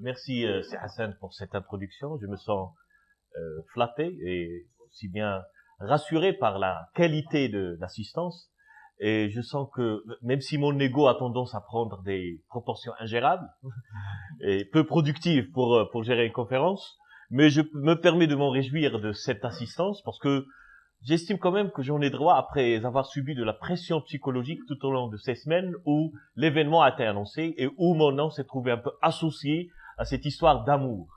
Merci C'est Hassan pour cette introduction. Je me sens flatté et aussi bien rassuré par la qualité de l'assistance. Et je sens que même si mon ego a tendance à prendre des proportions ingérables et peu productives pour gérer une conférence, mais je me permets de m'en réjouir de cette assistance parce que j'estime quand même que j'en ai droit après avoir subi de la pression psychologique tout au long de ces semaines où l'événement a été annoncé et où mon nom s'est trouvé un peu associé à cette histoire d'amour.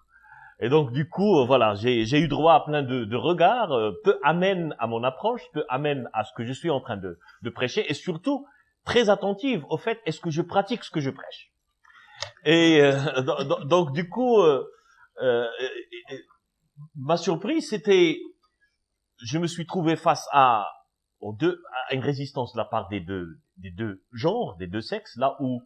Et donc, du coup, voilà, j'ai eu droit à plein de regards, peu amènes à mon approche, peu amènes à ce que je suis en train de prêcher et surtout très attentive au fait, est-ce que je pratique ce que je prêche? Et donc, du coup, ma surprise, c'était je me suis trouvé face à une résistance de la part des deux genres, des deux sexes, là où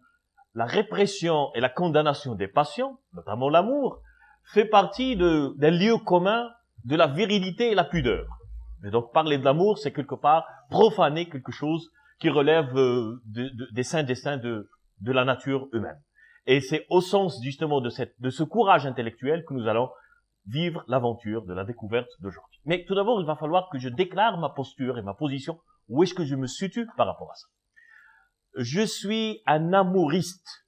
la répression et la condamnation des passions, notamment l'amour, fait partie d'un lieu commun de la virilité et la pudeur. Et donc parler de l'amour, c'est quelque part profaner quelque chose qui relève des saints desseins de la nature humaine. Et c'est au sens justement de ce courage intellectuel que nous allons vivre l'aventure de la découverte d'aujourd'hui. Mais tout d'abord, il va falloir que je déclare ma posture et ma position. Où est-ce que je me situe par rapport à ça? Je suis un amouriste.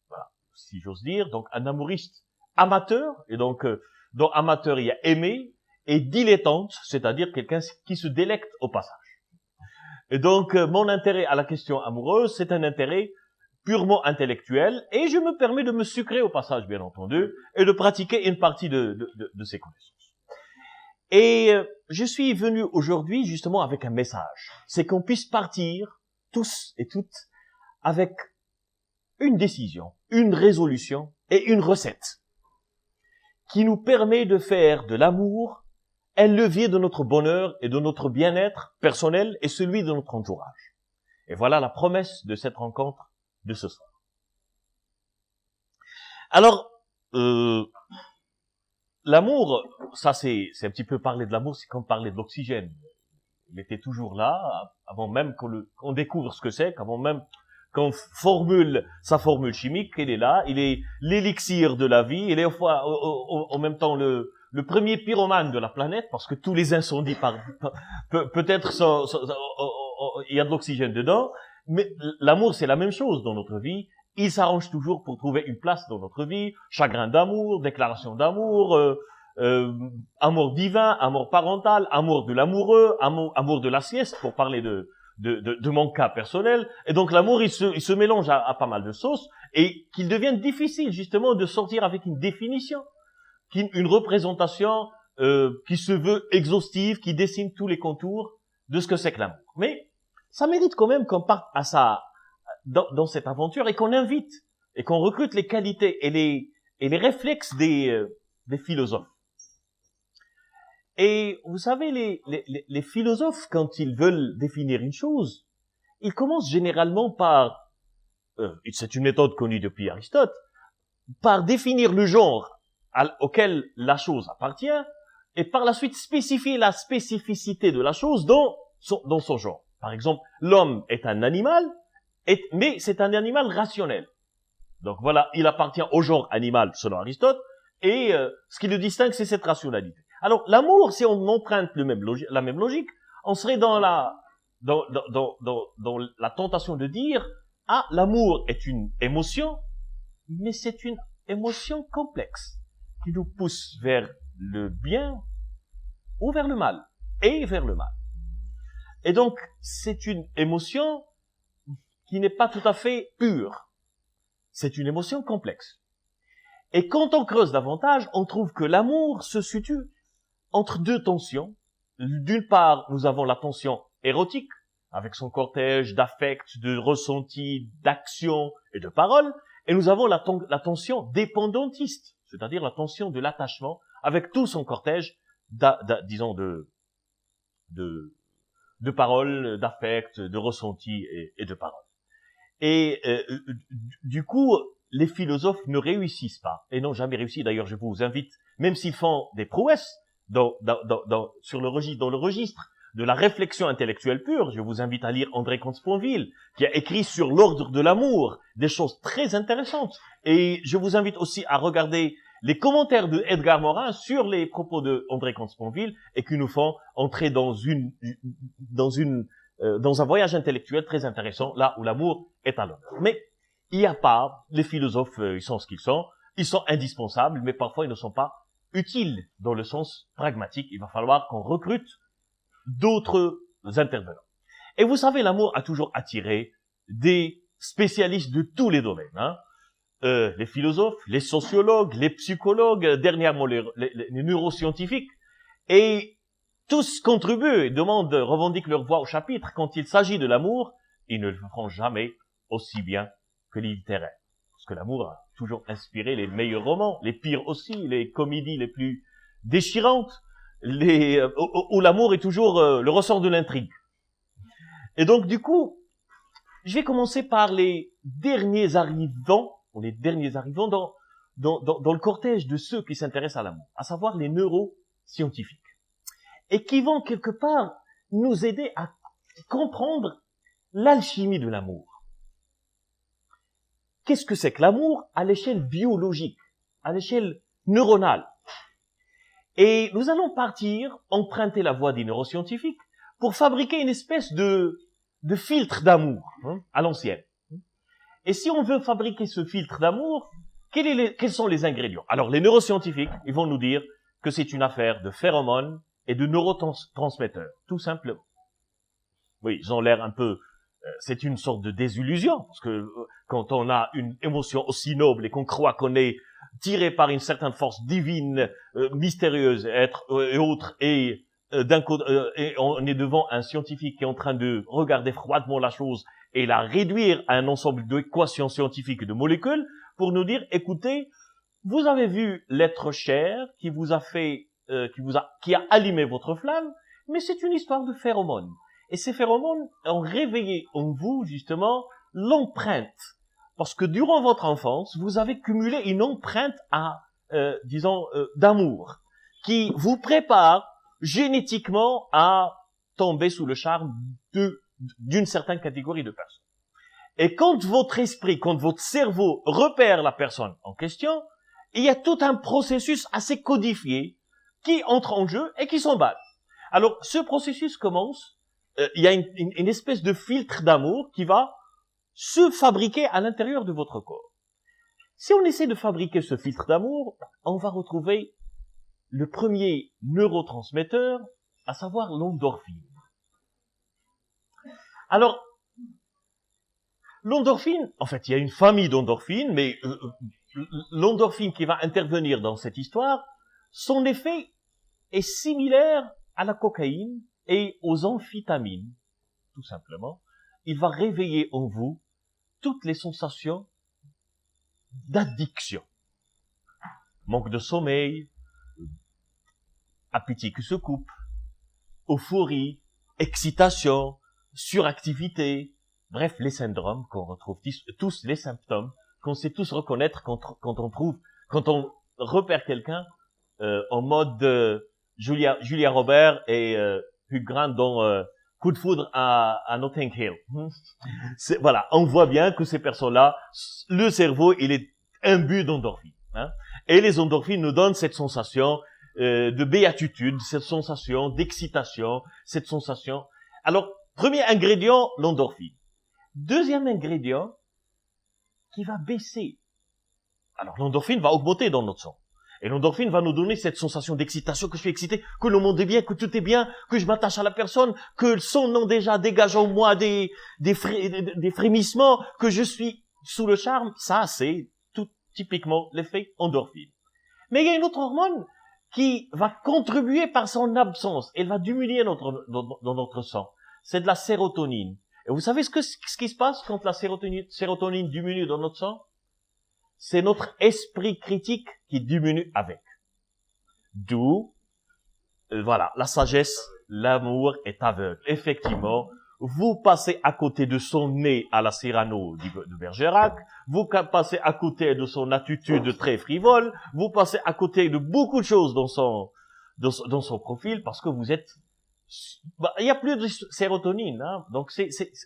Voilà, si j'ose dire. Donc, un amouriste amateur. Et donc, dans amateur, il y a aimé. Et dilettante, c'est-à-dire quelqu'un qui se délecte au passage. Et donc, mon intérêt à la question amoureuse, c'est un intérêt purement intellectuel, et je me permets de me sucrer au passage, bien entendu, et de pratiquer une partie de ces connaissances. Et je suis venu aujourd'hui justement avec un message, c'est qu'on puisse partir, tous et toutes, avec une décision, une résolution et une recette qui nous permet de faire de l'amour un levier de notre bonheur et de notre bien-être personnel et celui de notre entourage. Et voilà la promesse de cette rencontre de ce soir. Alors, l'amour, ça c'est un petit peu parler de l'amour, c'est comme parler de l'oxygène. Il était toujours là, avant même qu'on découvre ce que c'est, avant même qu'on formule sa formule chimique, il est là, il est l'élixir de la vie, il est en même temps le premier pyromane de la planète, parce que tous les incendies, peut-être il y a de l'oxygène dedans, mais l'amour, c'est la même chose dans notre vie. Il s'arrange toujours pour trouver une place dans notre vie. Chagrin d'amour, déclaration d'amour, amour divin, amour parental, amour de l'amoureux, amour de la sieste, pour parler de mon cas personnel. Et donc l'amour, il se mélange à pas mal de sauces et qu'il devienne difficile justement de sortir avec une définition, une représentation qui se veut exhaustive, qui dessine tous les contours de ce que c'est que l'amour. Mais ça mérite quand même qu'on parte dans cette aventure et qu'on invite et qu'on recrute les qualités et les réflexes des philosophes. Et vous savez, les philosophes, quand ils veulent définir une chose, ils commencent généralement par, c'est une méthode connue depuis Aristote, par définir le genre auquel la chose appartient et par la suite spécifier la spécificité de la chose dans son genre. Par exemple, l'homme est un animal, mais c'est un animal rationnel. Donc voilà, il appartient au genre animal selon Aristote, et ce qui le distingue, c'est cette rationalité. Alors l'amour, si on emprunte la même logique, on serait dans la tentation de dire l'amour est une émotion, mais c'est une émotion complexe qui nous pousse vers le bien ou vers le mal, et vers le mal. Et donc, c'est une émotion qui n'est pas tout à fait pure. C'est une émotion complexe. Et quand on creuse davantage, on trouve que l'amour se situe entre deux tensions. D'une part, nous avons la tension érotique, avec son cortège d'affects, de ressentis, d'actions et de paroles, et nous avons la tension dépendantiste, c'est-à-dire la tension de l'attachement, avec tout son cortège, disons, de paroles, d'affects, de ressentis et de paroles. Et du coup, les philosophes ne réussissent pas, et n'ont jamais réussi. D'ailleurs, je vous invite, même s'ils font des prouesses dans le registre de la réflexion intellectuelle pure, je vous invite à lire André Comte-Sponville, qui a écrit sur l'ordre de l'amour des choses très intéressantes. Et je vous invite aussi à regarder les commentaires de Edgar Morin sur les propos de André Comte-Sponville et qui nous font entrer dans un voyage intellectuel très intéressant, là où l'amour est à l'œuvre. Mais il n'y a pas, les philosophes, ils sont ce qu'ils sont indispensables, mais parfois ils ne sont pas utiles dans le sens pragmatique. Il va falloir qu'on recrute d'autres intervenants. Et vous savez, l'amour a toujours attiré des spécialistes de tous les domaines, hein. Les philosophes, les sociologues, les psychologues, dernièrement les neuroscientifiques, et tous contribuent, revendiquent leur voix au chapitre. Quand il s'agit de l'amour, ils ne le feront jamais aussi bien que les littéraires. Parce que l'amour a toujours inspiré les meilleurs romans, les pires aussi, les comédies les plus déchirantes, où l'amour est toujours le ressort de l'intrigue. Et donc, du coup, je vais commencer par les derniers arrivants dans le cortège de ceux qui s'intéressent à l'amour, à savoir les neuroscientifiques, et qui vont quelque part nous aider à comprendre l'alchimie de l'amour. Qu'est-ce que c'est que l'amour à l'échelle biologique, à l'échelle neuronale? Et nous allons emprunter la voie des neuroscientifiques pour fabriquer une espèce de filtre d'amour, hein, à l'ancienne. Et si on veut fabriquer ce filtre d'amour, quels sont les ingrédients? Alors, les neuroscientifiques, ils vont nous dire que c'est une affaire de phéromones et de neurotransmetteurs, tout simplement. Oui, ils ont l'air un peu... c'est une sorte de désillusion, parce que quand on a une émotion aussi noble et qu'on croit qu'on est tiré par une certaine force divine, mystérieuse, et autre, et et on est devant un scientifique qui est en train de regarder froidement la chose et la réduire à un ensemble d'équations scientifiques et de molécules pour nous dire, écoutez, vous avez vu l'être cher qui a allumé votre flamme, mais c'est une histoire de phéromones. Et ces phéromones ont réveillé en vous, justement, l'empreinte. Parce que durant votre enfance, vous avez cumulé une empreinte d'amour, qui vous prépare génétiquement à tomber sous le charme d'une certaine catégorie de personnes. Et quand votre cerveau repère la personne en question, il y a tout un processus assez codifié qui entre en jeu et qui s'emballe. Alors, ce processus commence, il y a une espèce de filtre d'amour qui va se fabriquer à l'intérieur de votre corps. Si on essaie de fabriquer ce filtre d'amour, on va retrouver le premier neurotransmetteur, à savoir l'endorphine. Alors, l'endorphine, en fait, il y a une famille d'endorphines, mais l'endorphine qui va intervenir dans cette histoire, son effet est similaire à la cocaïne et aux amphétamines, tout simplement. Il va réveiller en vous toutes les sensations d'addiction. Manque de sommeil, appétit qui se coupe, euphorie, excitation, suractivité, bref, les syndromes qu'on retrouve tous, les symptômes qu'on sait tous reconnaître quand on repère quelqu'un en mode Julia Roberts et Hugh Grant dans Coup de foudre à Notting Hill. Voilà, on voit bien que ces personnes-là, le cerveau, il est imbu d'endorphines. Hein, et les endorphines nous donnent cette sensation de béatitude, cette sensation d'excitation, cette sensation... Alors, premier ingrédient, l'endorphine. Deuxième ingrédient, qui va baisser. Alors, l'endorphine va augmenter dans notre sang. Et l'endorphine va nous donner cette sensation d'excitation, que je suis excité, que le monde est bien, que tout est bien, que je m'attache à la personne, que son nom déjà dégage en moi des frémissements, que je suis sous le charme. Ça, c'est tout typiquement l'effet endorphine. Mais il y a une autre hormone qui va contribuer par son absence. Elle va diminuer dans notre sang. C'est de la sérotonine. Et vous savez ce qui se passe quand la sérotonine diminue dans notre sang? C'est notre esprit critique qui diminue avec. D'où, voilà, la sagesse, l'amour est aveugle. Effectivement, vous passez à côté de son nez à la Cyrano de Bergerac, vous passez à côté de son attitude très frivole, vous passez à côté de beaucoup de choses dans son profil parce que vous êtes, il y a plus de sérotonine, hein, donc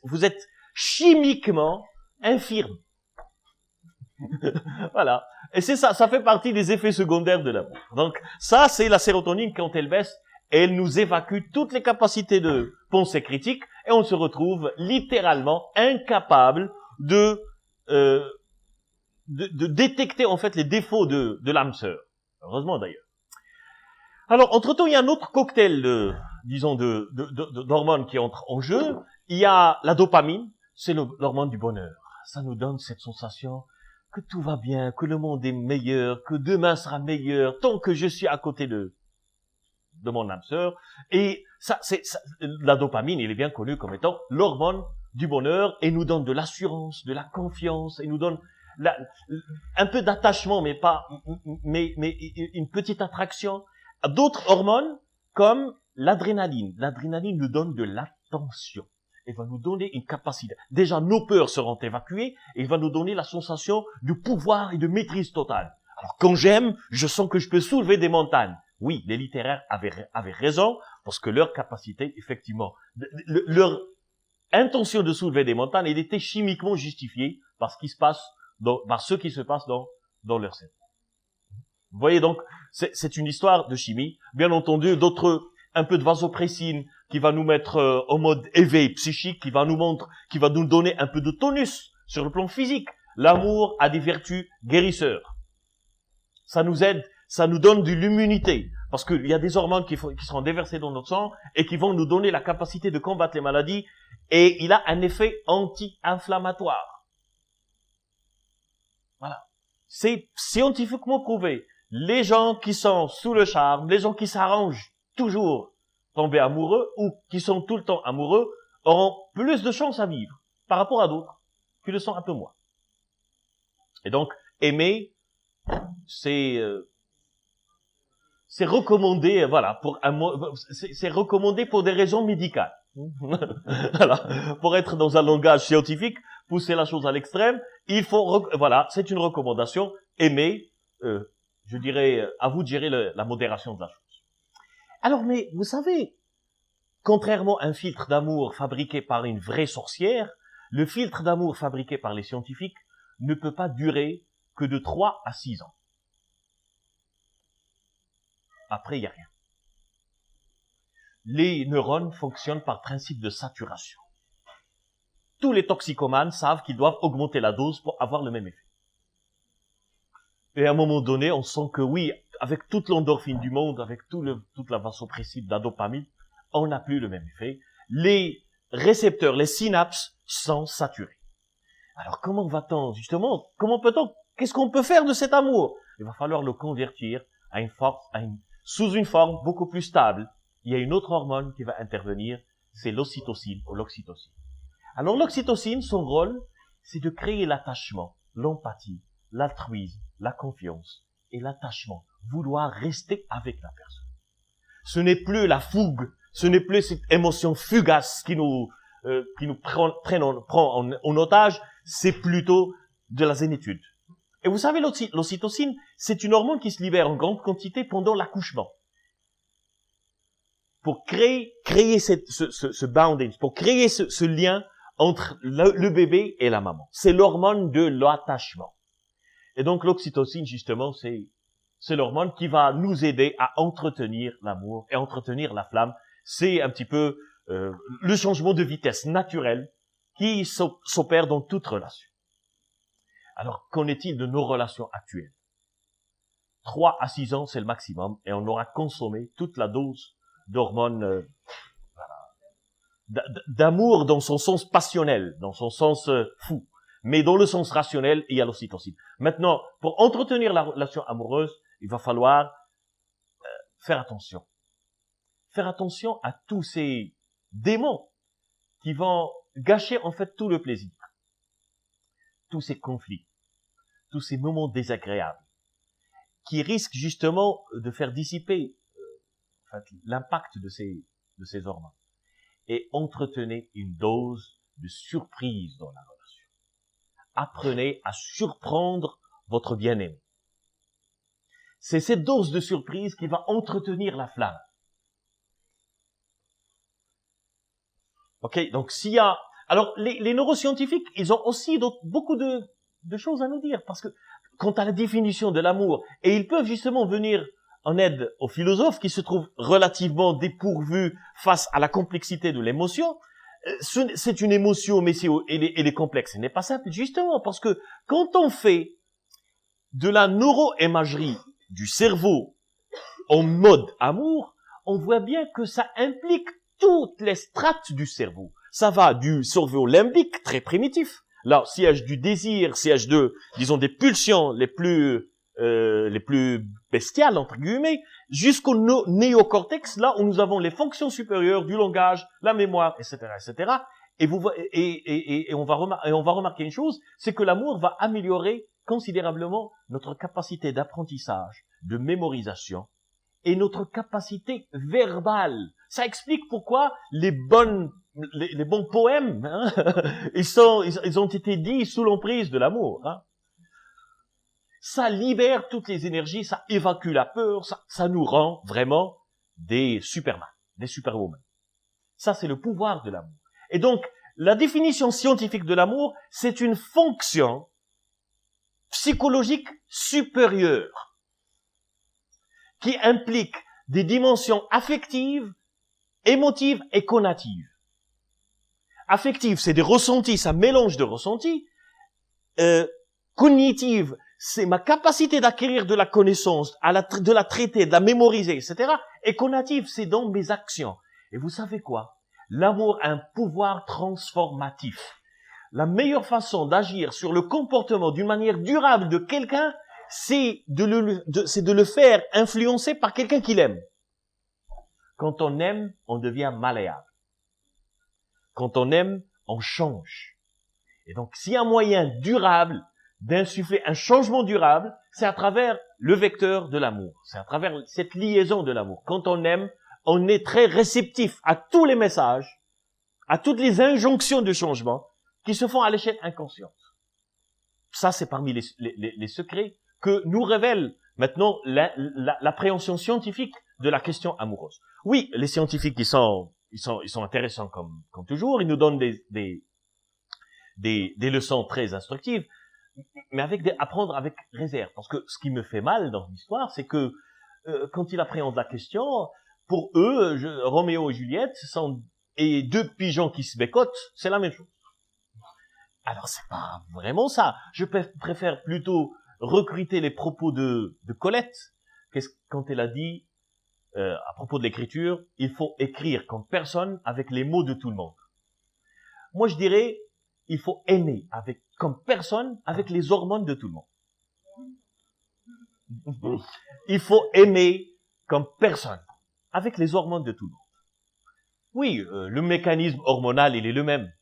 vous êtes chimiquement infirme. Voilà. Et c'est ça fait partie des effets secondaires de l'amour. Donc, ça, c'est la sérotonine quand elle baisse, elle nous évacue toutes les capacités de pensée critique et on se retrouve littéralement incapable de détecter en fait les défauts de l'âme sœur. Heureusement d'ailleurs. Alors, entre-temps, il y a un autre cocktail d'hormones qui entre en jeu. Il y a la dopamine, c'est l'hormone du bonheur. Ça nous donne cette sensation que tout va bien, que le monde est meilleur, que demain sera meilleur, tant que je suis à côté de mon âme sœur. Et la dopamine, il est bien connu comme étant l'hormone du bonheur et nous donne de l'assurance, de la confiance et nous donne un peu d'attachement, mais une petite attraction. D'autres hormones comme l'adrénaline. L'adrénaline nous donne de l'attention. Il va nous donner une capacité. Déjà, nos peurs seront évacuées et il va nous donner la sensation de pouvoir et de maîtrise totale. Alors, quand j'aime, je sens que je peux soulever des montagnes. Oui, les littéraires avaient raison parce que leur capacité, effectivement, leur intention de soulever des montagnes, elle était chimiquement justifiée par ce qui se passe dans leur cerveau. Vous voyez donc, c'est une histoire de chimie. Bien entendu, un peu de vasopressine qui va nous mettre en mode éveil psychique, qui va nous donner un peu de tonus sur le plan physique. L'amour a des vertus guérisseurs. Ça nous aide, ça nous donne de l'immunité. Parce qu'il y a des hormones qui seront déversées dans notre sang et qui vont nous donner la capacité de combattre les maladies. Et il a un effet anti-inflammatoire. Voilà. C'est scientifiquement prouvé. Les gens qui sont sous le charme, les gens qui s'arrangent toujours tomber amoureux ou qui sont tout le temps amoureux auront plus de chances à vivre par rapport à d'autres qui le sont un peu moins. Et donc, aimer, c'est recommandé, voilà, c'est recommandé pour des raisons médicales. Voilà. Pour être dans un langage scientifique, pousser la chose à l'extrême, voilà, c'est une recommandation. Aimer, je dirais, à vous de gérer la modération de la chose. Alors, mais vous savez, contrairement à un filtre d'amour fabriqué par une vraie sorcière, le filtre d'amour fabriqué par les scientifiques ne peut pas durer que de 3 à 6 ans. Après, il n'y a rien. Les neurones fonctionnent par principe de saturation. Tous les toxicomanes savent qu'ils doivent augmenter la dose pour avoir le même effet. Et à un moment donné, on sent que oui, avec toute l'endorphine du monde, avec toute la vasopressine, la dopamine, on n'a plus le même effet. Les récepteurs, les synapses sont saturés. Alors comment va-t-on, justement, qu'est-ce qu'on peut faire de cet amour? Il va falloir le convertir sous une forme beaucoup plus stable. Il y a une autre hormone qui va intervenir, c'est l'ocytocine ou l'oxytocine. Alors l'oxytocine, son rôle, c'est de créer l'attachement, l'empathie, l'altruisme, la confiance et l'attachement. Vouloir rester avec la personne. Ce n'est plus la fougue, ce n'est plus cette émotion fugace qui nous prend en otage, c'est plutôt de la zénitude. Et vous savez, l'ocytocine, c'est une hormone qui se libère en grande quantité pendant l'accouchement. Pour créer ce bounding, pour créer ce lien entre le bébé et la maman. C'est l'hormone de l'attachement. Et donc l'oxytocine, justement, c'est l'hormone qui va nous aider à entretenir l'amour et entretenir la flamme. C'est un petit peu le changement de vitesse naturel qui s'opère dans toute relation. Alors, qu'en est-il de nos relations actuelles? 3 à 6 ans, c'est le maximum, et on aura consommé toute la dose d'hormones d'amour dans son sens passionnel, dans son sens fou. Mais dans le sens rationnel, il y a l'ocytocine. Maintenant, pour entretenir la relation amoureuse, il va falloir faire attention. Faire attention à tous ces démons qui vont gâcher en fait tout le plaisir. Tous ces conflits, tous ces moments désagréables, qui risquent justement de faire dissiper l'impact de ces hormones. et entretenez une dose de surprise dans la relation. Apprenez à surprendre votre bien-aimé. C'est cette dose de surprise qui va entretenir la flamme. Ok, donc s'il y a... Alors, les neuroscientifiques, ils ont aussi beaucoup de choses à nous dire, parce que quant à la définition de l'amour, et ils peuvent justement venir en aide aux philosophes qui se trouvent relativement dépourvus face à la complexité de l'émotion. C'est une émotion, mais elle est complexe. Ce n'est pas simple, justement, parce que quand on fait de la neuroimagerie du cerveau en mode amour, on voit bien que ça implique toutes les strates du cerveau. Ça va du cerveau limbique, très primitif, là, siège du désir, siège disons, des pulsions les plus bestiales, entre guillemets, jusqu'au néocortex, là où nous avons les fonctions supérieures du langage, la mémoire, etc., etc. Et on va remarquer une chose, c'est que l'amour va améliorer considérablement notre capacité d'apprentissage, de mémorisation et notre capacité verbale. Ça explique pourquoi les bons poèmes, hein, ils ont été dits sous l'emprise de l'amour. Hein. Ça libère toutes les énergies, ça évacue la peur, ça nous rend vraiment des superman, des superwomen. Ça, c'est le pouvoir de l'amour. Et donc, la définition scientifique de l'amour, c'est une fonction psychologique supérieure qui implique des dimensions affectives, émotives et cognitives. Affectives, c'est des ressentis, ça mélange de ressentis. Cognitive, c'est ma capacité d'acquérir de la connaissance, de la traiter, de la mémoriser, etc. Et cognitive, c'est dans mes actions. Et vous savez quoi? L'amour a un pouvoir transformatif. La meilleure façon d'agir sur le comportement d'une manière durable de quelqu'un, c'est de le faire influencer par quelqu'un qu'il aime. Quand on aime, on devient malléable. Quand on aime, on change. Et donc, s'il y a un moyen durable d'insuffler un changement durable, c'est à travers le vecteur de l'amour. C'est à travers cette liaison de l'amour. Quand on aime, on est très réceptif à tous les messages, à toutes les injonctions de changement qui se font à l'échelle inconsciente. Ça, c'est parmi les secrets que nous révèle maintenant l'appréhension scientifique de la question amoureuse. Oui, les scientifiques, ils sont intéressants comme toujours. Ils nous donnent des leçons très instructives, mais apprendre avec réserve. Parce que ce qui me fait mal dans l'histoire, c'est que quand ils appréhendent la question, pour eux, Roméo et Juliette et deux pigeons qui se bécotent, c'est la même chose. Alors c'est pas vraiment ça. Je préfère plutôt recruter les propos de Colette, quand elle a dit à propos de l'écriture, il faut écrire comme personne avec les mots de tout le monde. Moi je dirais, il faut aimer comme personne avec les hormones de tout le monde. Il faut aimer comme personne avec les hormones de tout le monde. Oui, le mécanisme hormonal, il est le même.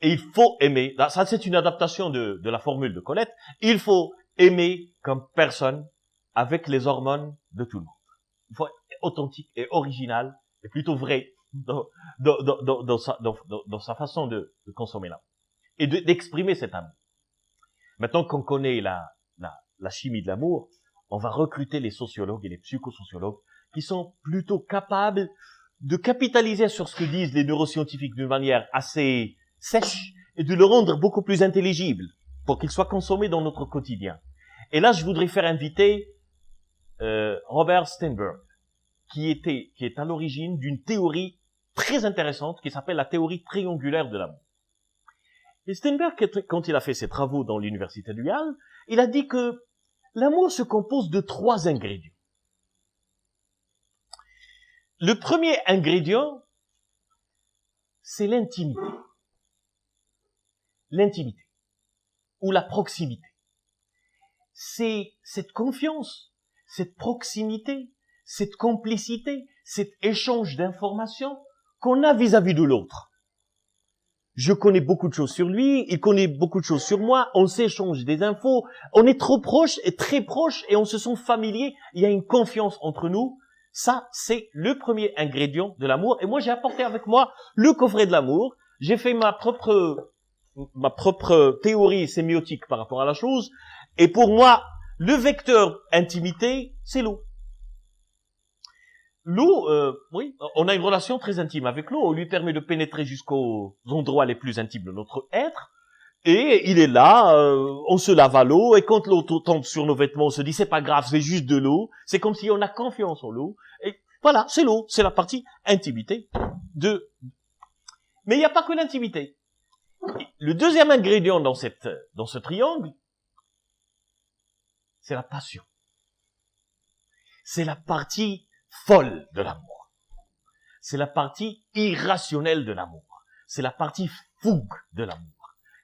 Et il faut aimer, ça c'est une adaptation de la formule de Colette, il faut aimer comme personne avec les hormones de tout le monde. Il faut être authentique et original, et plutôt vrai dans sa façon de consommer l'amour. Et d'exprimer cet amour. Maintenant qu'on connaît la chimie de l'amour, on va recruter les sociologues et les psychosociologues qui sont plutôt capables de capitaliser sur ce que disent les neuroscientifiques d'une manière assez sèche et de le rendre beaucoup plus intelligible pour qu'il soit consommé dans notre quotidien. Et là, je voudrais faire inviter Robert Sternberg, qui est à l'origine d'une théorie très intéressante qui s'appelle la théorie triangulaire de l'amour. Et Sternberg, quand il a fait ses travaux dans l'université de Yale, il a dit que l'amour se compose de 3 ingrédients. Le premier ingrédient, c'est l'intimité. L'intimité ou la proximité. C'est cette confiance, cette proximité, cette complicité, cet échange d'informations qu'on a vis-à-vis de l'autre. Je connais beaucoup de choses sur lui, il connaît beaucoup de choses sur moi, on s'échange des infos, on est trop proche et très proche et on se sent familier, il y a une confiance entre nous Ça, c'est le premier ingrédient de l'amour. Et moi, j'ai apporté avec moi le coffret de l'amour. J'ai fait ma propre théorie sémiotique par rapport à la chose. Et pour moi, le vecteur intimité, c'est l'eau. L'eau, oui, on a une relation très intime avec l'eau. On lui permet de pénétrer jusqu'aux endroits les plus intimes de notre être. Et il est là, on se lave à l'eau, et quand l'eau tombe sur nos vêtements, on se dit c'est pas grave, c'est juste de l'eau. C'est comme si on a confiance en l'eau. Et voilà, c'est l'eau, c'est la partie intimité de. Mais il n'y a pas que l'intimité. Le deuxième ingrédient dans ce triangle, c'est la passion. C'est la partie folle de l'amour. C'est la partie irrationnelle de l'amour. C'est la partie fougue de l'amour.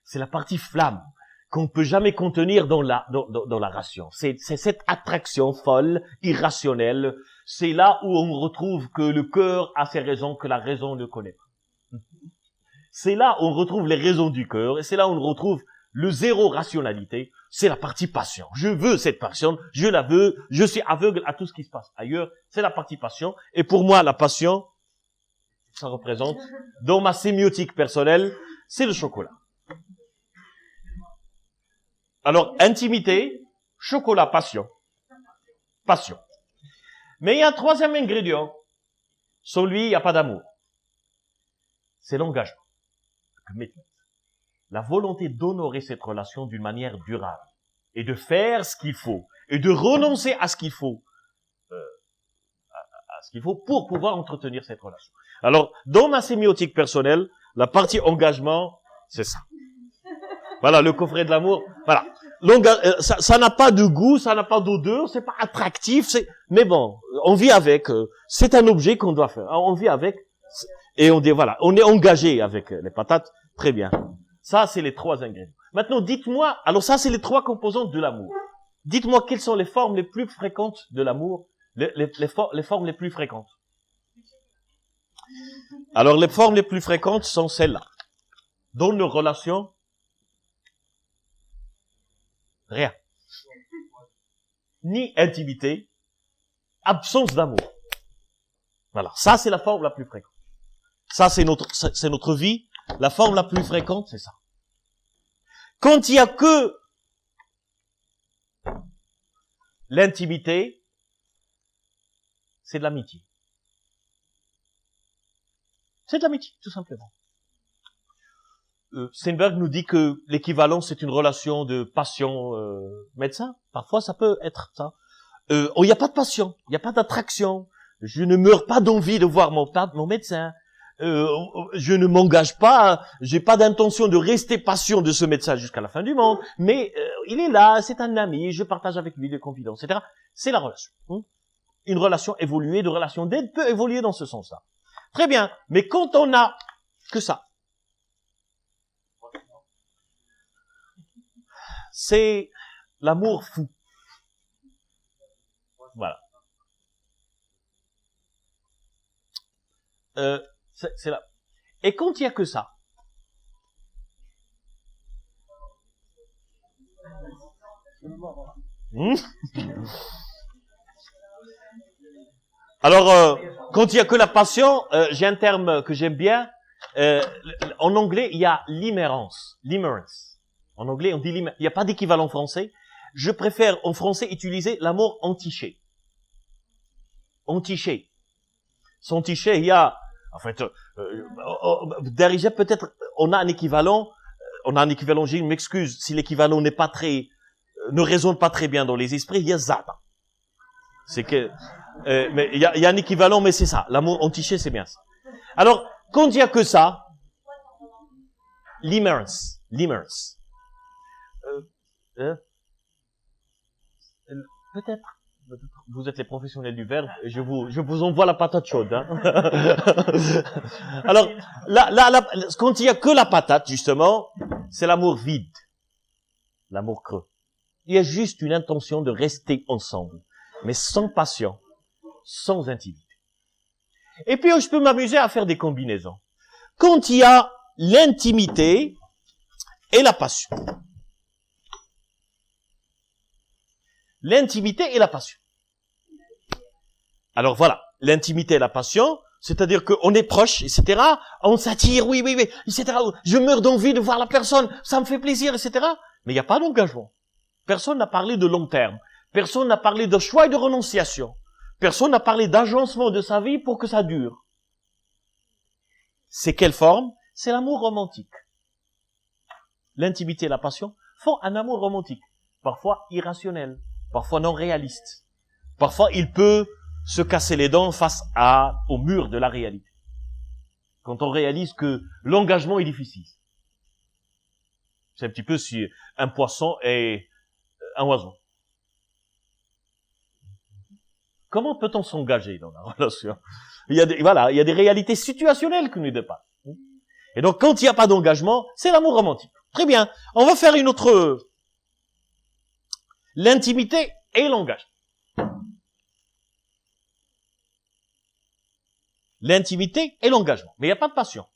C'est la partie flamme qu'on ne peut jamais contenir dans la ration. C'est cette attraction folle, irrationnelle. C'est là où on retrouve que le cœur a ses raisons que la raison ne connaît pas. C'est là où on retrouve les raisons du cœur, et c'est là où on retrouve le zéro rationalité. C'est la partie passion. Je veux cette passion, je la veux, je suis aveugle à tout ce qui se passe ailleurs. C'est la partie passion. Et pour moi, la passion, ça représente, dans ma sémiotique personnelle, c'est le chocolat. Alors, intimité, chocolat, passion. Passion. Mais il y a un troisième ingrédient. Sans lui, il n'y a pas d'amour. C'est l'engagement. La volonté d'honorer cette relation d'une manière durable. Et de faire ce qu'il faut. Et de renoncer à ce qu'il faut. Pour pouvoir entretenir cette relation. Alors, dans ma sémiotique personnelle, la partie engagement, c'est ça. Voilà, le coffret de l'amour. Voilà. Ça n'a pas de goût, ça n'a pas d'odeur, c'est pas attractif, mais bon, on vit avec, c'est un objet qu'on doit faire. On vit avec, et on dit, voilà, on est engagé avec les patates, très bien. Ça, c'est les trois ingrédients. Maintenant, dites-moi, alors ça, c'est les trois composantes de l'amour. Dites-moi quelles sont les formes les plus fréquentes de l'amour, les formes les plus fréquentes. Alors, les formes les plus fréquentes sont celles-là. Dans nos relations, rien. Ni intimité, absence d'amour. Voilà. Ça, c'est la forme la plus fréquente. Ça, c'est notre vie. La forme la plus fréquente, c'est ça. Quand il y a que l'intimité, c'est de l'amitié. C'est de l'amitié, tout simplement. Steinberg nous dit que l'équivalent, c'est une relation de passion médecin. Parfois, ça peut être ça. Il n'y a pas de passion, il n'y a pas d'attraction. Je ne meurs pas d'envie de voir mon médecin. Je ne m'engage pas, j'ai pas d'intention de rester patient de ce médecin jusqu'à la fin du monde, mais il est là, c'est un ami, je partage avec lui des confidences, etc. C'est la relation. Une relation évoluée, de relation d'aide peut évoluer dans ce sens-là. Très bien, mais quand on a que ça, c'est l'amour fou. Voilà. C'est là. Et quand il n'y a que ça, alors, quand il n'y a que la passion, j'ai un terme que j'aime bien. En anglais, il y a limerence. Limerence. En anglais, on dit limerence. Il n'y a pas d'équivalent français. Je préfère en français utiliser l'amour entiché. Entiché. Son tiché, il y a, en fait, derrière peut-être, on a un équivalent, je m'excuse, si l'équivalent n'est pas très, ne résonne pas très bien dans les esprits, il y a zada. C'est que, mais il y a un équivalent, mais c'est ça. L'amour entiché, c'est bien ça. Alors, quand il y a que ça, limerence. Peut-être. Vous êtes les professionnels du verbe, et je vous envoie la patate chaude. Hein. Alors, quand il y a que la patate, justement, c'est l'amour vide, l'amour creux. Il y a juste une intention de rester ensemble, mais sans passion, sans intimité. Et puis, je peux m'amuser à faire des combinaisons. Quand il y a l'intimité et la passion. L'intimité et la passion. Alors voilà, l'intimité et la passion, c'est-à-dire qu'on est proche, etc. On s'attire, oui, etc. Je meurs d'envie de voir la personne, ça me fait plaisir, etc. Mais il n'y a pas d'engagement. Personne n'a parlé de long terme. Personne n'a parlé de choix et de renonciation. Personne n'a parlé d'agencement de sa vie pour que ça dure. C'est quelle forme? C'est l'amour romantique. L'intimité et la passion font un amour romantique, parfois irrationnel, parfois non réaliste. Parfois, il peut se casser les dents face au mur de la réalité. Quand on réalise que l'engagement est difficile. C'est un petit peu si un poisson et un oiseau. Comment peut-on s'engager dans la relation? Il y a des réalités situationnelles qui nous dépassent. Et donc, quand il n'y a pas d'engagement, c'est l'amour romantique. Très bien. On va faire une autre. L'intimité et l'engagement. L'intimité et l'engagement. Mais il n'y a pas de passion.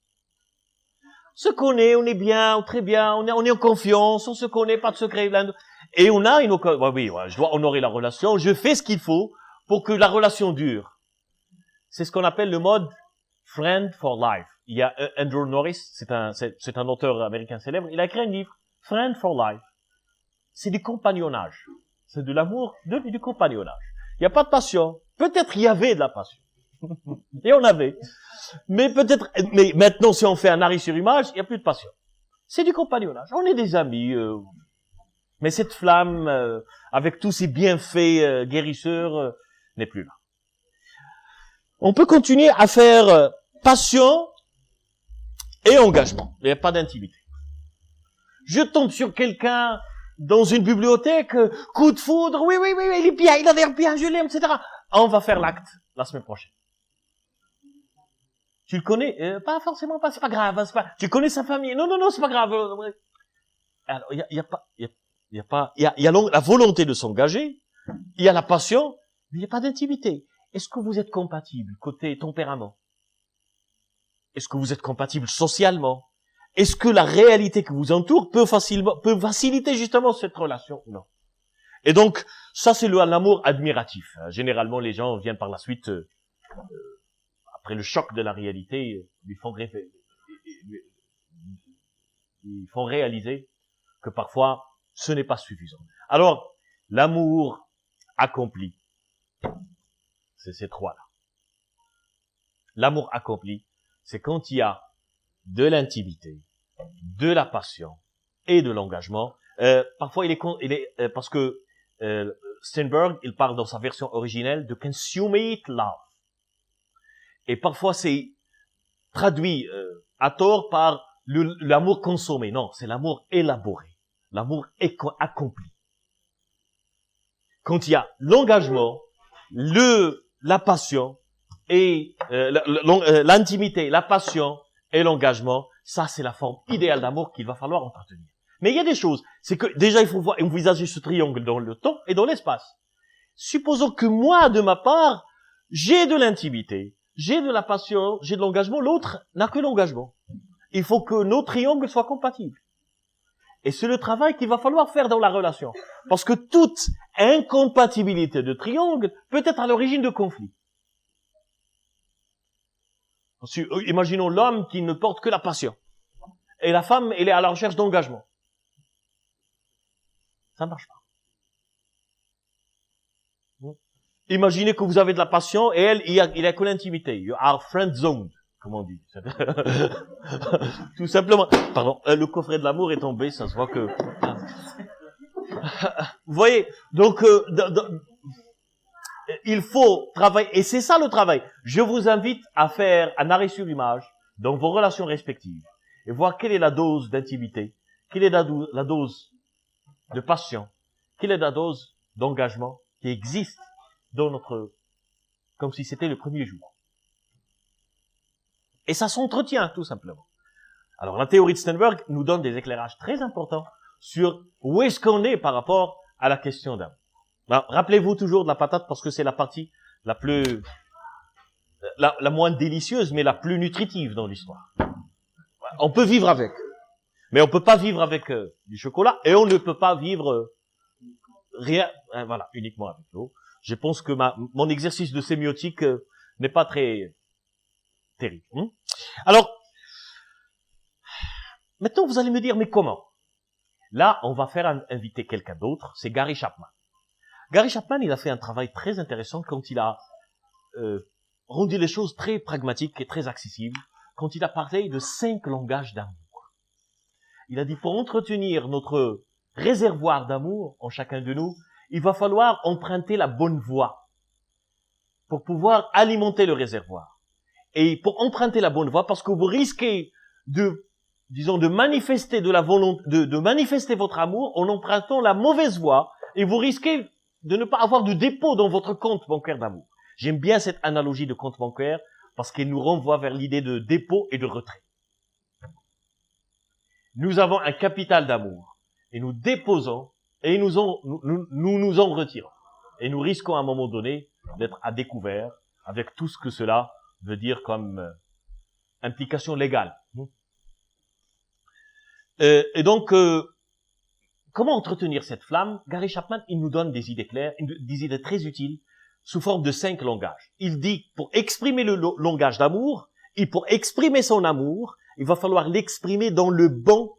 On se connaît, on est bien, très bien, on est en confiance, on se connaît, pas de secret. Et on a une, je dois honorer la relation, je fais ce qu'il faut pour que la relation dure. C'est ce qu'on appelle le mode Friend for Life. Il y a Andrew Norris, c'est un auteur américain célèbre, il a écrit un livre, Friend for Life. C'est du compagnonnage. C'est de l'amour, du compagnonnage. Il n'y a pas de passion. Peut-être il y avait de la passion. Et on avait. Mais maintenant, si on fait un arrêt sur image, il n'y a plus de passion. C'est du compagnonnage. On est des amis. Mais cette flamme, avec tous ses bienfaits guérisseurs, n'est plus là. On peut continuer à faire passion et engagement. Il n'y a pas d'intimité. Je tombe sur quelqu'un dans une bibliothèque, coup de foudre, oui, il est bien, il a l'air bien, je l'aime, etc. On va faire l'acte la semaine prochaine. Tu le connais? Pas forcément, c'est pas grave. Tu connais sa famille? Non, c'est pas grave. Alors, il y a la volonté de s'engager, il y a la passion, mais il n'y a pas d'intimité. Est-ce que vous êtes compatible côté tempérament? Est-ce que vous êtes compatible socialement? Est-ce que la réalité qui vous entoure peut faciliter justement cette relation? Non. Et donc, ça c'est l'amour admiratif. Généralement, les gens viennent par la suite, après le choc de la réalité, ils font réaliser que parfois, ce n'est pas suffisant. Alors, l'amour accompli, c'est ces trois-là. L'amour accompli, c'est quand il y a de l'intimité, de la passion et de l'engagement. Parfois, parce que Steinberg, il parle dans sa version originelle de consummate love. Et parfois, c'est traduit à tort par l'amour consommé. Non, c'est l'amour élaboré, l'amour accompli. Quand il y a l'engagement, la passion et l'intimité, la passion et l'engagement, ça c'est la forme idéale d'amour qu'il va falloir entretenir. Mais il y a des choses, c'est que déjà il faut envisager ce triangle dans le temps et dans l'espace. Supposons que moi, de ma part, j'ai de l'intimité, j'ai de la passion, j'ai de l'engagement, l'autre n'a que l'engagement. Il faut que nos triangles soient compatibles. Et c'est le travail qu'il va falloir faire dans la relation. Parce que toute incompatibilité de triangle peut être à l'origine de conflits. Imaginons l'homme qui ne porte que la passion. Et la femme, elle est à la recherche d'engagement. Ça ne marche pas. Imaginez que vous avez de la passion et elle, il a que l'intimité. You are friend zoned, comme on dit. Tout simplement. Pardon, le coffret de l'amour est tombé, ça se voit que... Vous voyez, donc il faut travailler, et c'est ça le travail. Je vous invite à faire un arrêt sur image dans vos relations respectives et voir quelle est la dose d'intimité, quelle est la dose de passion, quelle est la dose d'engagement qui existe dans comme si c'était le premier jour. Et ça s'entretient, tout simplement. Alors, la théorie de Steinberg nous donne des éclairages très importants sur où est-ce qu'on est par rapport à la question d'amour. Rappelez-vous toujours de la patate parce que c'est la partie la moins délicieuse, mais la plus nutritive dans l'histoire. On peut vivre avec, mais on peut pas vivre avec du chocolat et on ne peut pas vivre rien, voilà, uniquement avec l'eau. Je pense que mon exercice de sémiotique n'est pas très terrible. Alors, maintenant vous allez me dire, mais comment? Là, on va faire inviter quelqu'un d'autre, c'est Gary Chapman. Gary Chapman, il a fait un travail très intéressant quand il a rendu les choses très pragmatiques et très accessibles, quand il a parlé de 5 langages d'amour. Il a dit, pour entretenir notre réservoir d'amour en chacun de nous, il va falloir emprunter la bonne voie pour pouvoir alimenter le réservoir. Et pour emprunter la bonne voie, parce que vous risquez de manifester de la volonté, de manifester votre amour en empruntant la mauvaise voie, et vous risquez de ne pas avoir de dépôt dans votre compte bancaire d'amour. J'aime bien cette analogie de compte bancaire parce qu'elle nous renvoie vers l'idée de dépôt et de retrait. Nous avons un capital d'amour et nous déposons et nous nous en retirons. Et nous risquons à un moment donné d'être à découvert avec tout ce que cela veut dire comme implication légale. Et donc, comment entretenir cette flamme? Gary Chapman, il nous donne des idées claires, des idées très utiles, sous forme de 5 langages. Il dit, pour exprimer le langage d'amour, et pour exprimer son amour, il va falloir l'exprimer dans le bon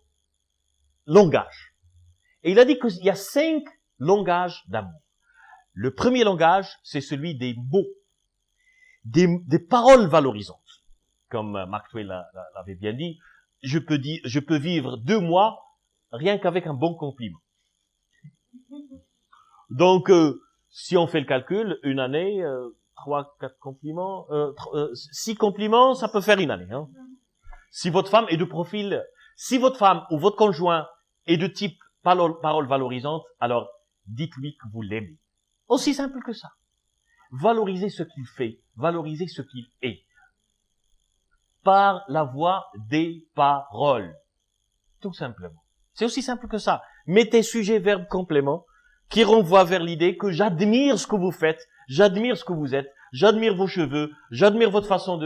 langage. Et il a dit qu'il y a 5 langages d'amour. Le premier langage, c'est celui des mots, des paroles valorisantes. Comme Mark Twain l'avait bien dit, je peux vivre 2 mois rien qu'avec un bon compliment. Donc, si on fait le calcul, une année, 3, 4 compliments, 6 compliments, ça peut faire une année. Hein. Si votre femme est de profil, si votre femme ou votre conjoint est de type parole valorisante, alors dites-lui que vous l'aimez. Aussi simple que ça. Valorisez ce qu'il fait, valorisez ce qu'il est. Par la voie des paroles. Tout simplement. C'est aussi simple que ça. Mettez sujet, verbe, complément, qui renvoie vers l'idée que j'admire ce que vous faites, j'admire ce que vous êtes, j'admire vos cheveux, j'admire votre façon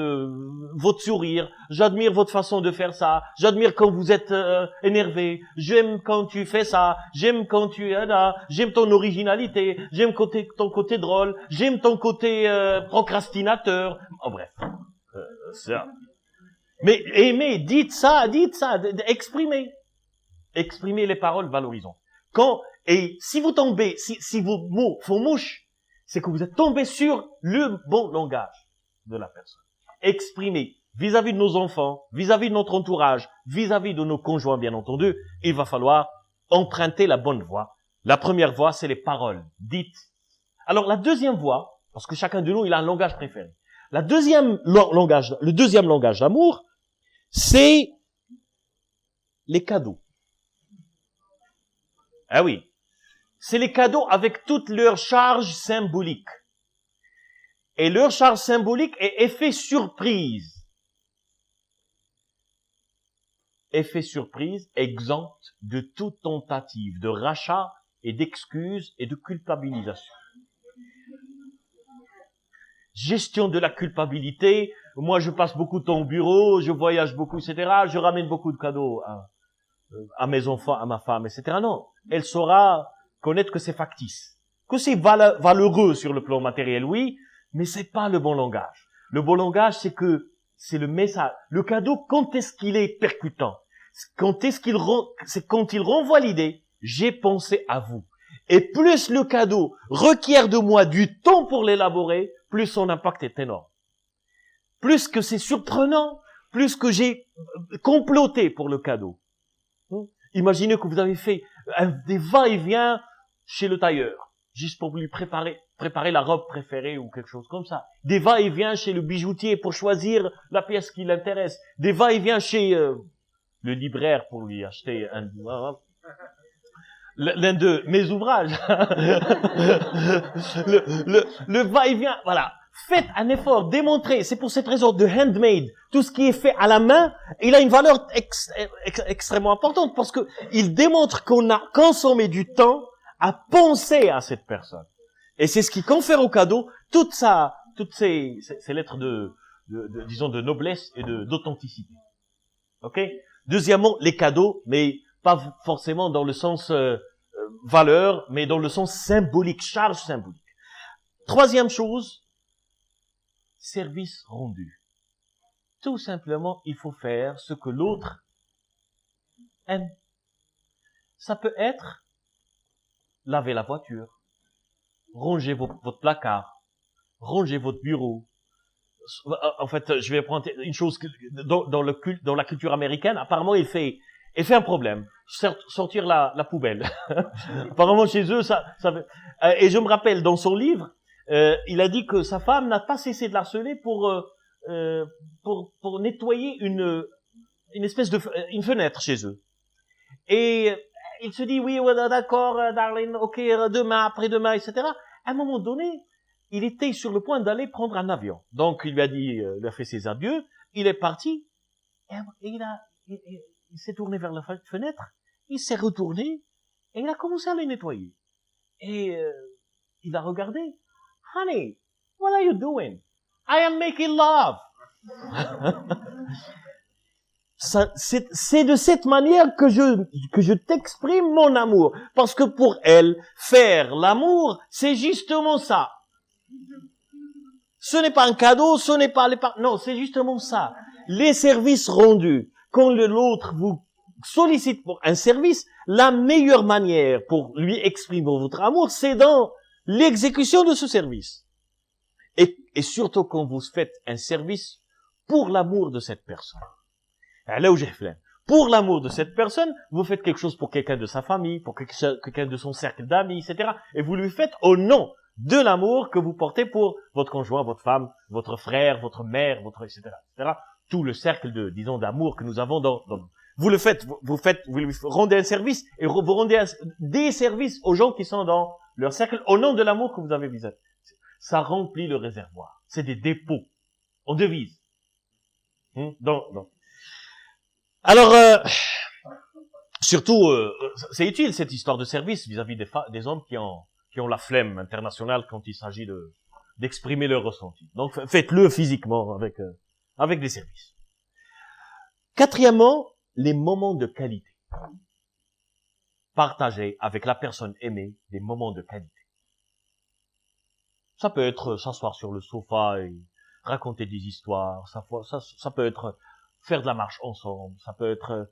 votre sourire, j'admire votre façon de faire ça, j'admire quand vous êtes énervé, j'aime quand tu fais ça, j'aime quand tu es là, j'aime ton originalité, j'aime ton côté drôle, j'aime ton côté procrastinateur. En bref, ça. Mais aimez, dites ça, exprimez les paroles valorisantes. Et si vous tombez, si vos mots font mouche, c'est que vous êtes tombé sur le bon langage de la personne. Exprimez vis-à-vis de nos enfants, vis-à-vis de notre entourage, vis-à-vis de nos conjoints, bien entendu, il va falloir emprunter la bonne voie. La première voie, c'est les paroles dites. Alors la deuxième voie, parce que chacun de nous, il a un langage préféré. Le deuxième langage d'amour, c'est les cadeaux. Ah oui. C'est les cadeaux avec toute leur charge symbolique. Et leur charge symbolique est effet surprise. Effet surprise exempt de toute tentative de rachat et d'excuse et de culpabilisation. Gestion de la culpabilité. Moi, je passe beaucoup de temps au bureau, je voyage beaucoup, etc. Je ramène beaucoup de cadeaux à mes enfants, à ma femme, etc. Non. Elle saura connaître que c'est factice. Que c'est valeureux sur le plan matériel, oui, mais c'est pas le bon langage. Le bon langage, c'est le message. Le cadeau, quand est-ce qu'il est percutant? C'est quand il renvoie l'idée, j'ai pensé à vous. Et plus le cadeau requiert de moi du temps pour l'élaborer, plus son impact est énorme. Plus que c'est surprenant, plus que j'ai comploté pour le cadeau. Imaginez que vous avez fait des va-et-vient chez le tailleur, juste pour lui préparer la robe préférée ou quelque chose comme ça. Des va-et-vient chez le bijoutier pour choisir la pièce qui l'intéresse. Des va-et-vient chez le libraire pour lui acheter l'un de mes ouvrages. le va-et-vient, voilà. Faites un effort, démontrez. C'est pour cette raison de handmade. Tout ce qui est fait à la main, il a une valeur extrêmement importante parce que il démontre qu'on a consommé du temps à penser à cette personne. Et c'est ce qui confère au cadeau toutes ces lettres disons, de noblesse et d'authenticité. Ok? Deuxièmement, les cadeaux, mais pas forcément dans le sens valeur, mais dans le sens symbolique, charge symbolique. Troisième chose, service rendu. Tout simplement, il faut faire ce que l'autre aime. Ça peut être laver la voiture, ranger votre placard, ranger votre bureau. En fait, je vais prendre une chose que, dans la culture américaine, apparemment, il fait un problème. Sortir la poubelle. Apparemment, chez eux, ça fait, et je me rappelle, dans son livre, il a dit que sa femme n'a pas cessé de l'harceler pour nettoyer une espèce une fenêtre chez eux. Et il se dit, oui, ouais, d'accord, darling, ok, demain, après-demain, etc. À un moment donné, il était sur le point d'aller prendre un avion. Donc, il lui a dit, il a fait ses adieux, il est parti, et il s'est tourné vers la fenêtre, il s'est retourné, et il a commencé à les nettoyer. Et il a regardé, honey, what are you doing? I am making love. C'est de cette manière que je t'exprime mon amour. Parce que pour elle, faire l'amour, c'est justement ça. Ce n'est pas un cadeau, ce n'est pas non, c'est justement ça. Les services rendus. Quand l'autre vous sollicite pour un service, la meilleure manière pour lui exprimer votre amour, c'est dans l'exécution de ce service. Et surtout quand vous faites un service pour l'amour de cette personne. Là où j'ai fait. Pour l'amour de cette personne, vous faites quelque chose pour quelqu'un de sa famille, pour quelqu'un de son cercle d'amis, etc. Et vous lui faites au nom de l'amour que vous portez pour votre conjoint, votre femme, votre frère, votre mère, etc., etc. Tout le cercle d'amour que nous avons vous lui rendez un service et vous rendez des services aux gens qui sont dans leur cercle au nom de l'amour que vous avez vis-à-vis. Ça remplit le réservoir. C'est des dépôts. On devise. Alors, surtout, c'est utile cette histoire de service vis-à-vis des hommes qui ont la flemme internationale quand il s'agit d'exprimer leur ressenti. Donc, faites-le physiquement avec des services. Quatrièmement, les moments de qualité. Partagez avec la personne aimée des moments de qualité. Ça peut être s'asseoir sur le sofa et raconter des histoires. Ça peut être faire de la marche ensemble. Ça peut être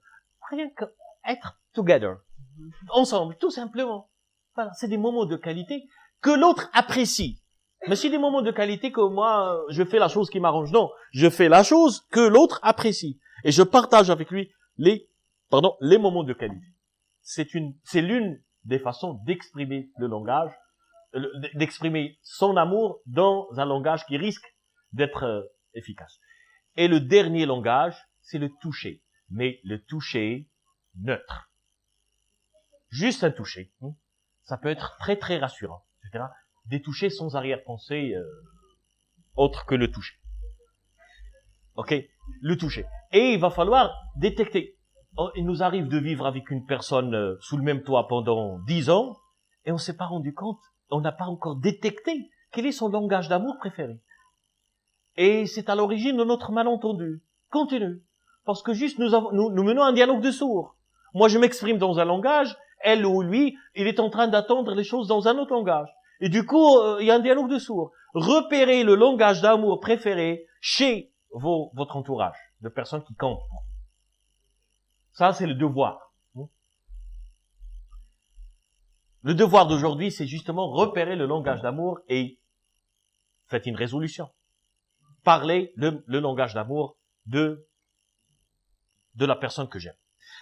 rien que être together. Ensemble, tout simplement. Voilà, c'est des moments de qualité que l'autre apprécie. Mais c'est des moments de qualité que moi, je fais la chose qui m'arrange. Non, je fais la chose que l'autre apprécie. Et je partage avec lui les moments de qualité. C'est l'une des façons d'exprimer le langage, d'exprimer son amour dans un langage qui risque d'être efficace. Et le dernier langage, c'est le toucher. Mais le toucher neutre. Juste un toucher. Ça peut être très très rassurant, etc. Des touchés sans arrière-pensée autre que le toucher. Ok, le toucher. Et il va falloir détecter. Il nous arrive de vivre avec une personne sous le même toit pendant 10 ans et on s'est pas rendu compte, on n'a pas encore détecté quel est son langage d'amour préféré. Et c'est à l'origine de notre malentendu. Continue. Parce que juste nous menons un dialogue de sourds. Moi je m'exprime dans un langage, elle ou lui, il est en train d'attendre les choses dans un autre langage. Et du coup, il y a un dialogue de sourds. Repérez le langage d'amour préféré chez votre entourage, de personnes qui comptent. Ça, c'est le devoir. Le devoir d'aujourd'hui, c'est justement repérer le langage d'amour et faites une résolution. Parlez le langage d'amour de la personne que j'aime.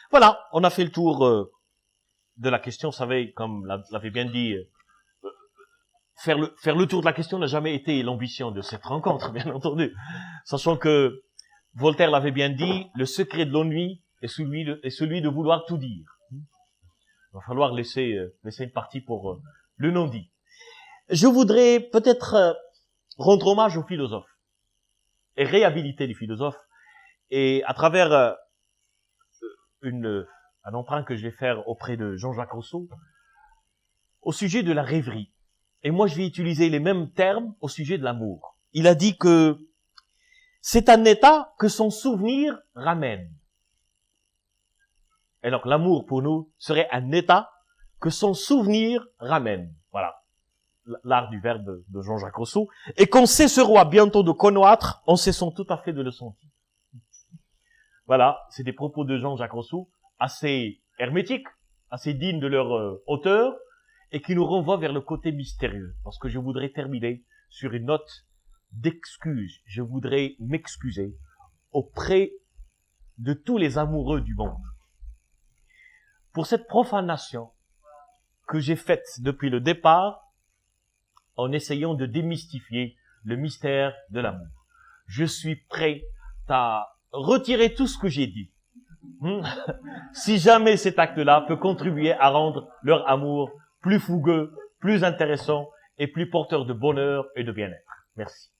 Voilà, on a fait le tour de la question. Vous savez, comme l'avait bien dit, faire le tour de la question n'a jamais été l'ambition de cette rencontre, bien entendu. Sachant que Voltaire l'avait bien dit, le secret de l'ennui est celui de vouloir tout dire. Il va falloir laisser une partie pour le non-dit. Je voudrais peut-être rendre hommage aux philosophes et réhabiliter les philosophes. Et à travers un emprunt que je vais faire auprès de Jean-Jacques Rousseau, au sujet de la rêverie. Et moi, je vais utiliser les mêmes termes au sujet de l'amour. Il a dit que c'est un état que son souvenir ramène. Alors, l'amour, pour nous, serait un état que son souvenir ramène. Voilà. L'art du verbe de Jean-Jacques Rousseau. Et qu'on cessera bientôt de connaître, en cessant tout à fait de le sentir. Voilà. C'est des propos de Jean-Jacques Rousseau, assez hermétiques, assez dignes de leur auteur, et qui nous renvoient vers le côté mystérieux. Parce que je voudrais terminer sur une note d'excuse. Je voudrais m'excuser auprès de tous les amoureux du monde pour cette profanation que j'ai faite depuis le départ en essayant de démystifier le mystère de l'amour. Je suis prêt à retirer tout ce que j'ai dit. Si jamais cet acte-là peut contribuer à rendre leur amour plus fougueux, plus intéressant et plus porteur de bonheur et de bien-être. Merci.